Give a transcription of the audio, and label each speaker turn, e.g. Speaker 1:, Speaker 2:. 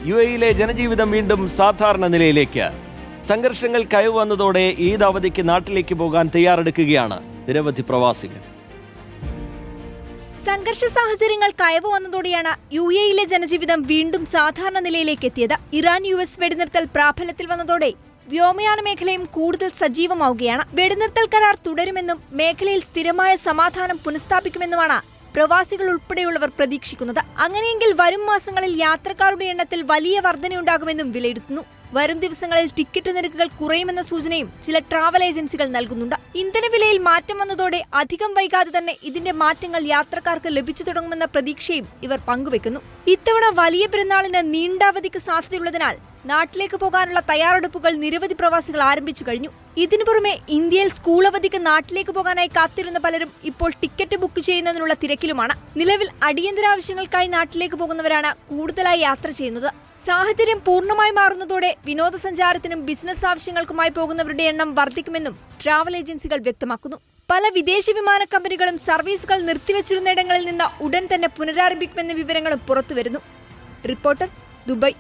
Speaker 1: UAE-യിലെ ജനജീവിതം വീണ്ടും സാധാരണ നിലയിലേക്ക്. സംഘർഷങ്ങൾ കയവന്നതോടെ ഈദ് അവധിക്ക് നാട്ടിലേക്ക് പോകാൻ തയ്യാറെടുക്കുകയാണ് നിരവധി പ്രവാസികൾ.
Speaker 2: സംഘർഷ സാഹചര്യങ്ങൾ കയവ് വന്നതോടെയാണ് UAE-യിലെ ജനജീവിതം വീണ്ടും സാധാരണ നിലയിലേക്ക് എത്തിയത്. ഇറാൻ-US വെടിനിർത്തൽ പ്രാബല്യത്തിൽ വന്നതോടെ വ്യോമയാന മേഖലയും കൂടുതൽ സജീവമാവുകയാണ്. വെടിനിർത്തൽ കരാർ തുടരുമെന്നും മേഖലയിൽ സ്ഥിരമായ സമാധാനം പുനഃസ്ഥാപിക്കുമെന്നുമാണ് പ്രവാസികൾ ഉൾപ്പെടെയുള്ളവർ പ്രതീക്ഷിക്കുന്നത്. അങ്ങനെയെങ്കിൽ വരും മാസങ്ങളിൽ യാത്രക്കാരുടെ എണ്ണത്തിൽ വലിയ വർധനയുണ്ടാകുമെന്നും വിലയിരുത്തുന്നു. വരും ദിവസങ്ങളിൽ ടിക്കറ്റ് നിരക്കുകൾ കുറയുമെന്ന സൂചനയും ചില ട്രാവൽ ഏജൻസികൾ നൽകുന്നുണ്ട്. ഇന്ധനവിലയിൽ മാറ്റം വന്നതോടെ അധികം വൈകാതെ തന്നെ ഇതിന്റെ മാറ്റങ്ങൾ യാത്രക്കാർക്ക് ലഭിച്ചു തുടങ്ങുമെന്ന പ്രതീക്ഷയും ഇവർ പങ്കുവെക്കുന്നു. ഇത്തവണ വലിയ പെരുന്നാളിന് നീണ്ട അവധിക്ക് സാധ്യതയുള്ളതിനാൽ നാട്ടിലേക്ക് പോകാനുള്ള തയ്യാറെടുപ്പുകൾ നിരവധി പ്രവാസികൾ ആരംഭിച്ചു കഴിഞ്ഞു. ഇതിനു പുറമെ ഇന്ത്യയിൽ സ്കൂൾ അവധിക്ക് നാട്ടിലേക്ക് പോകാനായി കാത്തിരുന്ന പലരും ഇപ്പോൾ ടിക്കറ്റ് ബുക്ക് ചെയ്യുന്നതിനുള്ള തിരക്കിലുമാണ്. നിലവിൽ അടിയന്തര ആവശ്യങ്ങൾക്കായി നാട്ടിലേക്ക് പോകുന്നവരാണ് കൂടുതലായി യാത്ര ചെയ്യുന്നത്. സാഹചര്യം പൂർണ്ണമായി മാറുന്നതോടെ വിനോദസഞ്ചാരത്തിനും ബിസിനസ് ആവശ്യങ്ങൾക്കുമായി പോകുന്നവരുടെ എണ്ണം വർദ്ധിക്കുമെന്നും ട്രാവൽ ഏജൻസികൾ വ്യക്തമാക്കുന്നു. പല വിദേശ വിമാന കമ്പനികളും സർവീസുകൾ നിർത്തിവച്ചിരുന്നിടങ്ങളിൽ നിന്ന് ഉടൻ തന്നെ പുനരാരംഭിക്കുമെന്ന വിവരങ്ങളും പുറത്തുവരുന്നു. Reporter, Dubai.